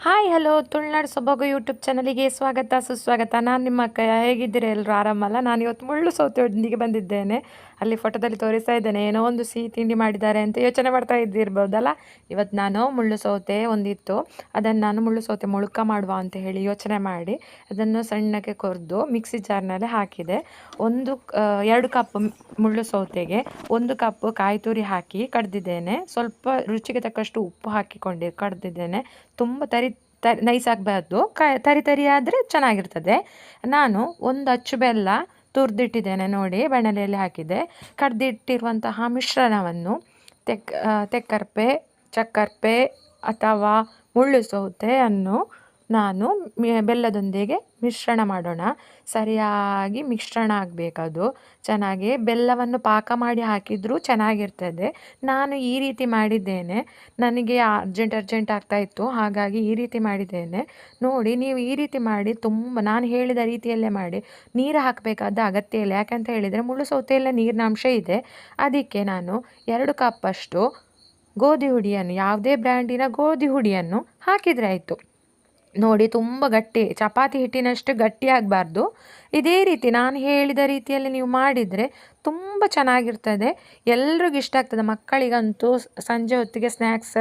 Hi hello Tulunadu ಸೊಬಗು YouTube ಚಾನಲಿಗೆ ಸ್ವಾಗತ ಸುಸ್ವಾಗತ. ನಾನು ನಿಮ್ಮ ಅಕ್ಕಯ್ಯ. ಹೇಗಿದ್ದೀರಾ ಎಲ್ಲರೂ? ಆರಾಮಲ್ಲ? ನಾನು ಇವತ್ತು ಮುಳ್ಳು ಸೌತೆಯೊಂದಿಗೆ ಬಂದಿದ್ದೇನೆ. ಅಲ್ಲಿ ಫೋಟೋದಲ್ಲಿ ತೋರಿಸ್ತಾ ಇದ್ದೇನೆ, ಏನೋ ಒಂದು ಸಿಹಿ ತಿಂಡಿ ಮಾಡಿದ್ದಾರೆ ಅಂತ ಯೋಚನೆ ಮಾಡ್ತಾ ಇದ್ದಿರ್ಬೋದಲ್ಲ. ಇವತ್ತು ನಾನು ಮುಳ್ಳು ಸೌತೆ ಒಂದಿತ್ತು, ಅದನ್ನು ನಾನು ಮುಳ್ಳು ಸೌತೆ ಮೊಳಕ ಮಾಡುವ ಅಂತ ಹೇಳಿ ಯೋಚನೆ ಮಾಡಿ ಅದನ್ನು ಸಣ್ಣಕ್ಕೆ ಕೊರೆದು ಮಿಕ್ಸಿ ಜಾರ್ನಲ್ಲಿ ಹಾಕಿದೆ. 2 ಕಪ್ ಮುಳ್ಳು ಸೌತೆಗೆ 1 ಕಪ್ ಕಾಯಿ ತುರಿ ಹಾಕಿ ಕಡ್ದಿದ್ದೇನೆ. ಸ್ವಲ್ಪ ರುಚಿಗೆ ತಕ್ಕಷ್ಟು ಉಪ್ಪು ಹಾಕಿಕೊಂಡು ಕಡ್ದಿದ್ದೇನೆ. ತುಂಬ ನೈಸ್ ಆಗಬಾರ್ದು, ತರಿ ಆದರೆ ಚೆನ್ನಾಗಿರ್ತದೆ. ನಾನು 1 ಅಚ್ಚು ಬೆಲ್ಲ ತುರಿದಿಟ್ಟಿದ್ದೇನೆ ನೋಡಿ, ಬಾಣಲೆಯಲ್ಲಿ ಹಾಕಿದೆ. ಕಡ್ದಿಟ್ಟಿರುವಂತಹ ಮಿಶ್ರಣವನ್ನು ತೆಕ್ಕರ್ಪೆ, ಚಕ್ಕರ್ಪೆ ಅಥವಾ ಮುಳ್ಳು ಸೌತೆಯನ್ನು ನಾನು ಬೆಲ್ಲದೊಂದಿಗೆ ಮಿಶ್ರಣ ಮಾಡೋಣ. ಸರಿಯಾಗಿ ಮಿಶ್ರಣ ಆಗಬೇಕದು ಚೆನ್ನಾಗಿ. ಬೆಲ್ಲವನ್ನು ಪಾಕ ಮಾಡಿ ಹಾಕಿದರೂ ಚೆನ್ನಾಗಿರ್ತದೆ. ನಾನು ಈ ರೀತಿ ಮಾಡಿದ್ದೇನೆ, ನನಗೆ ಅರ್ಜೆಂಟ್ ಆಗ್ತಾಯಿತ್ತು, ಹಾಗಾಗಿ ಈ ರೀತಿ ಮಾಡಿದ್ದೇನೆ. ನೋಡಿ, ನೀವು ಈ ರೀತಿ ಮಾಡಿ ನಾನು ಹೇಳಿದ ರೀತಿಯಲ್ಲೇ ಮಾಡಿ. ನೀರು ಹಾಕಬೇಕಾದ ಅಗತ್ಯ ಇಲ್ಲ, ಯಾಕಂತ ಹೇಳಿದರೆ ಮುಳ್ಳು ಸೌತೆಯಲ್ಲೇ ನೀರಿನ ಅಂಶ ಇದೆ. ಅದಕ್ಕೆ ನಾನು 2 ಕಪ್ಪಷ್ಟು ಗೋಧಿ ಹುಡಿಯನ್ನು, ಯಾವುದೇ ಬ್ರ್ಯಾಂಡಿನ ಗೋಧಿ ಹುಡಿಯನ್ನು ಹಾಕಿದರೆ ಆಯಿತು. ನೋಡಿ, ತುಂಬ ಗಟ್ಟಿ, ಚಪಾತಿ ಹಿಟ್ಟಿನಷ್ಟು ಗಟ್ಟಿ ಆಗಬಾರ್ದು. ಇದೇ ರೀತಿ ನಾನು ಹೇಳಿದ ರೀತಿಯಲ್ಲಿ ನೀವು ಮಾಡಿದರೆ ತುಂಬ ಚೆನ್ನಾಗಿರ್ತದೆ, ಎಲ್ರಿಗೂ ಇಷ್ಟ ಆಗ್ತದೆ. ಮಕ್ಕಳಿಗಂತೂ ಸಂಜೆ ಹೊತ್ತಿಗೆ ಸ್ನ್ಯಾಕ್ಸ್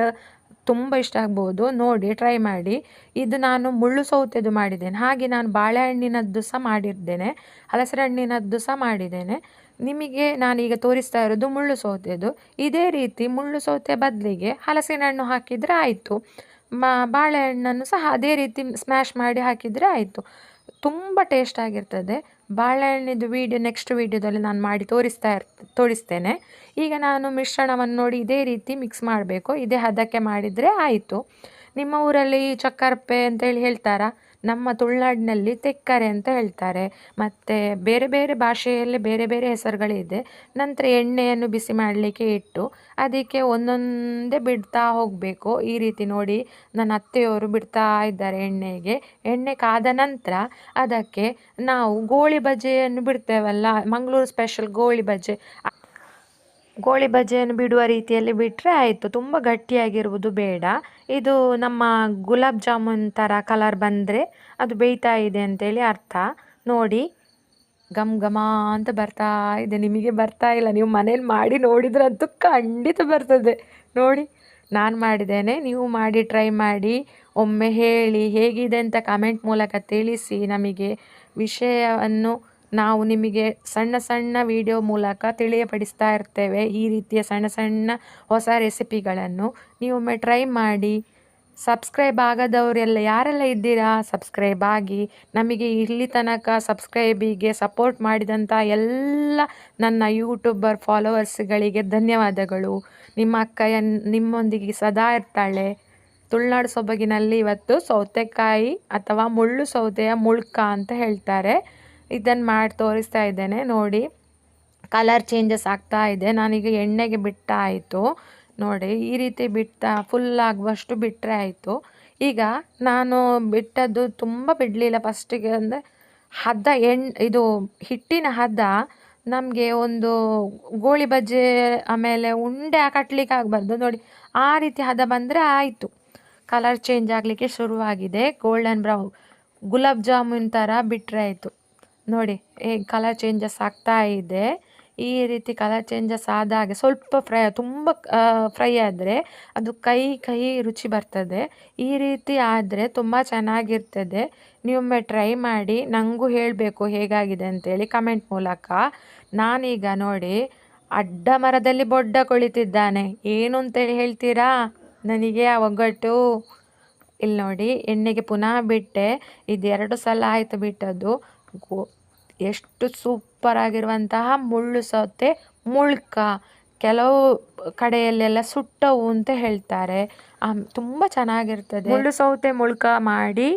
ತುಂಬ ಇಷ್ಟ ಆಗ್ಬೋದು. ನೋಡಿ, ಟ್ರೈ ಮಾಡಿ. ಇದು ನಾನು ಮುಳ್ಳು ಸೌತೆದು ಮಾಡಿದ್ದೇನೆ. ಹಾಗೆ ನಾನು ಬಾಳೆಹಣ್ಣಿನದ್ದು ಸಹ ಮಾಡಿದ್ದೇನೆ, ಹಲಸಿನ ಹಣ್ಣಿನದ್ದು ಸಹ ಮಾಡಿದ್ದೇನೆ. ನಿಮಗೆ ನಾನೀಗ ತೋರಿಸ್ತಾ ಇರೋದು ಮುಳ್ಳು ಸೌತೆದು. ಇದೇ ರೀತಿ ಮುಳ್ಳು ಸೌತೆ ಬದಲಿಗೆ ಹಲಸಿನ ಹಣ್ಣು ಹಾಕಿದರೆ ಆಯಿತು. ಬಾಳೆಹಣ್ಣನ್ನು ಸಹ ಅದೇ ರೀತಿ ಸ್ಮ್ಯಾಶ್ ಮಾಡಿ ಹಾಕಿದರೆ ಆಯಿತು. ತುಂಬ ಟೇಸ್ಟ್ ಆಗಿರ್ತದೆ. ಬಾಳೆಹಣ್ಣಿದು ನೆಕ್ಸ್ಟ್ ವೀಡಿಯೋದಲ್ಲಿ ನಾನು ಮಾಡಿ ತೋರಿಸ್ತೇನೆ. ಈಗ ನಾನು ಮಿಶ್ರಣವನ್ನು ನೋಡಿ ಇದೇ ರೀತಿ ಮಿಕ್ಸ್ ಮಾಡಬೇಕು. ಇದೇ ಹದಕ್ಕೆ ಮಾಡಿದರೆ ಆಯಿತು. ನಿಮ್ಮ ಊರಲ್ಲಿ ಚಕ್ಕರ್ಪೆ ಅಂತೇಳಿ ಹೇಳ್ತಾರಾ? ನಮ್ಮ ತುಳುನಾಡಿನಲ್ಲಿ ತೆಕ್ಕರೆ ಅಂತ ಹೇಳ್ತಾರೆ. ಮತ್ತು ಬೇರೆ ಬೇರೆ ಭಾಷೆಯಲ್ಲಿ ಬೇರೆ ಬೇರೆ ಹೆಸರುಗಳಿದೆ. ನಂತರ ಎಣ್ಣೆಯನ್ನು ಬಿಸಿ ಮಾಡಲಿಕ್ಕೆ ಇಟ್ಟು ಅದಕ್ಕೆ ಒಂದೊಂದೇ ಬಿಡ್ತಾ ಹೋಗಬೇಕು. ಈ ರೀತಿ ನೋಡಿ, ನನ್ನ ಅತ್ತೆಯವರು ಬಿಡ್ತಾ ಇದ್ದಾರೆ ಎಣ್ಣೆಗೆ. ಎಣ್ಣೆ ಕಾದ ನಂತರ ಅದಕ್ಕೆ ನಾವು ಗೋಳಿ ಬಜೆಯನ್ನು ಬಿಡ್ತೇವಲ್ಲ, ಮಂಗಳೂರು ಸ್ಪೆಷಲ್ ಗೋಳಿ ಬಜೆಯನ್ನು ಬಿಡುವ ರೀತಿಯಲ್ಲಿ ಬಿಟ್ಟರೆ ಆಯಿತು. ತುಂಬ ಗಟ್ಟಿಯಾಗಿರುವುದು ಬೇಡ. ಇದು ನಮ್ಮ ಗುಲಾಬ್ ಜಾಮೂನ್ ಥರ ಕಲರ್ ಬಂದರೆ ಅದು ಬೇಯ್ತಾ ಇದೆ ಅಂತೇಳಿ ಅರ್ಥ. ನೋಡಿ, ಘಮ ಘಮ ಅಂತ ಬರ್ತಾ ಇದೆ. ನಿಮಗೆ ಬರ್ತಾ ಇಲ್ಲ, ನೀವು ಮನೇಲಿ ಮಾಡಿ ನೋಡಿದ್ರಂತೂ ಖಂಡಿತ ಬರ್ತದೆ. ನೋಡಿ, ನಾನು ಮಾಡಿದ್ದೇನೆ, ನೀವು ಮಾಡಿ ಟ್ರೈ ಮಾಡಿ. ಒಮ್ಮೆ ಹೇಳಿ ಹೇಗಿದೆ ಅಂತ ಕಮೆಂಟ್ ಮೂಲಕ ತಿಳಿಸಿ. ನಮಗೆ ವಿಷಯವನ್ನು ನಾವು ನಿಮಗೆ ಸಣ್ಣ ಸಣ್ಣ ವಿಡಿಯೋ ಮೂಲಕ ತಿಳಿಯಪಡಿಸ್ತಾ ಇರ್ತೇವೆ. ಈ ರೀತಿಯ ಸಣ್ಣ ಸಣ್ಣ ಹೊಸ ರೆಸಿಪಿಗಳನ್ನು ನೀವೊಮ್ಮೆ ಟ್ರೈ ಮಾಡಿ. ಸಬ್ಸ್ಕ್ರೈಬ್ ಆಗದವರೆಲ್ಲ ಯಾರೆಲ್ಲ ಇದ್ದೀರಾ, ಸಬ್ಸ್ಕ್ರೈಬ್ ಆಗಿ. ನಮಗೆ ಇಲ್ಲಿ ತನಕ ಸಬ್ಸ್ಕ್ರೈಬಿಗೆ ಸಪೋರ್ಟ್ ಮಾಡಿದಂಥ ಎಲ್ಲ ನನ್ನ ಯೂಟ್ಯೂಬರ್ ಫಾಲೋವರ್ಸ್ಗಳಿಗೆ ಧನ್ಯವಾದಗಳು. ನಿಮ್ಮ ಅಕ್ಕಯ್ಯ ನಿಮ್ಮೊಂದಿಗೆ ಸದಾ ಇರ್ತಾಳೆ. ತುಳುನಾಡು ಸೊಬಗಿನಲ್ಲಿ ಇವತ್ತು ಸೌತೆಕಾಯಿ ಅಥವಾ ಮುಳ್ಳು ಸೌತೆಯ ಮುಳ್ಕ ಅಂತ ಹೇಳ್ತಾರೆ, ಇದನ್ನು ಮಾಡಿ ತೋರಿಸ್ತಾ ಇದ್ದೇನೆ. ನೋಡಿ, ಕಲರ್ ಚೇಂಜಸ್ ಆಗ್ತಾ ಇದೆ. ನಾನೀಗ ಎಣ್ಣೆಗೆ ಆಯಿತು. ನೋಡಿ, ಈ ರೀತಿ ಫುಲ್ ಆಗುವಷ್ಟು ಬಿಟ್ಟರೆ ಆಯಿತು. ಈಗ ನಾನು ಬಿಟ್ಟದ್ದು ತುಂಬ ಬಿಡಲಿಲ್ಲ ಫಸ್ಟಿಗೆ. ಅಂದರೆ ಹದ ಇದು ಹಿಟ್ಟಿನ ಹದ ನಮಗೆ ಒಂದು ಗೋಳಿ ಬಜೆ ಆಮೇಲೆ ಉಂಡೆ ಕಟ್ಟಲಿಕ್ಕೆ ಆಗಬಾರ್ದು. ನೋಡಿ, ಆ ರೀತಿ ಹದ ಬಂದರೆ ಆಯಿತು. ಕಲರ್ ಚೇಂಜ್ ಆಗಲಿಕ್ಕೆ ಶುರುವಾಗಿದೆ, ಗೋಲ್ಡನ್ ಬ್ರೌನ್ ಗುಲಾಬ್ ಜಾಮೂನ್ ಥರ ಬಿಟ್ಟರೆ ಆಯಿತು. ನೋಡಿ, ಹೇಗೆ ಕಲರ್ ಚೇಂಜಸ್ ಆಗ್ತಾ ಇದೆ. ಈ ರೀತಿ ಕಲರ್ ಚೇಂಜಸ್ ಆದಾಗ ಸ್ವಲ್ಪ ತುಂಬ ಫ್ರೈ ಆದರೆ ಅದು ಕೈ ರುಚಿ ಬರ್ತದೆ. ಈ ರೀತಿ ಆದರೆ ತುಂಬ ಚೆನ್ನಾಗಿರ್ತದೆ. ನೀವೊಮ್ಮೆ ಟ್ರೈ ಮಾಡಿ, ನನಗೂ ಹೇಳಬೇಕು ಹೇಗಾಗಿದೆ ಅಂತೇಳಿ ಕಮೆಂಟ್ ಮೂಲಕ. ನಾನೀಗ ನೋಡಿ, ಅಡ್ಡ ಮರದಲ್ಲಿ ಬೊಡ್ಡ ಕುಳಿತಿದ್ದಾನೆ. ಏನು ಅಂತೇಳಿ ಹೇಳ್ತೀರಾ? ನನಗೆ ಆ ಒಗ್ಗಟ್ಟು. ಇಲ್ಲಿ ನೋಡಿ, ಎಣ್ಣೆಗೆ ಪುನಃ ಬಿಟ್ಟೆ. ಇದು 2 ಸಲ ಆಯಿತು ಬಿಟ್ಟದ್ದು. ಎಷ್ಟು ಸೂಪರ್ ಆಗಿರುವಂತಹ ಮುಳ್ಳು ಸೌತೆ ಮುಳ್ಕ. ಕೆಲವು ಕಡೆಯಲ್ಲೆಲ್ಲ ಸುಟ್ಟವು ಅಂತ ಹೇಳ್ತಾರೆ. ತುಂಬ ಚೆನ್ನಾಗಿರ್ತದೆ. ಮುಳ್ಳು ಸೌತೆ ಮುಳ್ಕ ಮಾಡಿ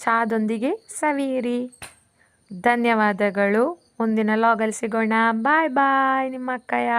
ಚಹಾದೊಂದಿಗೆ ಸವಿಯಿರಿ. ಧನ್ಯವಾದಗಳು. ಮುಂದಿನ ಲಾಗಲ್ಲಿ ಸಿಗೋಣ. ಬಾಯ್ ಬಾಯ್, ನಿಮ್ಮ ಅಕ್ಕಯ್ಯ.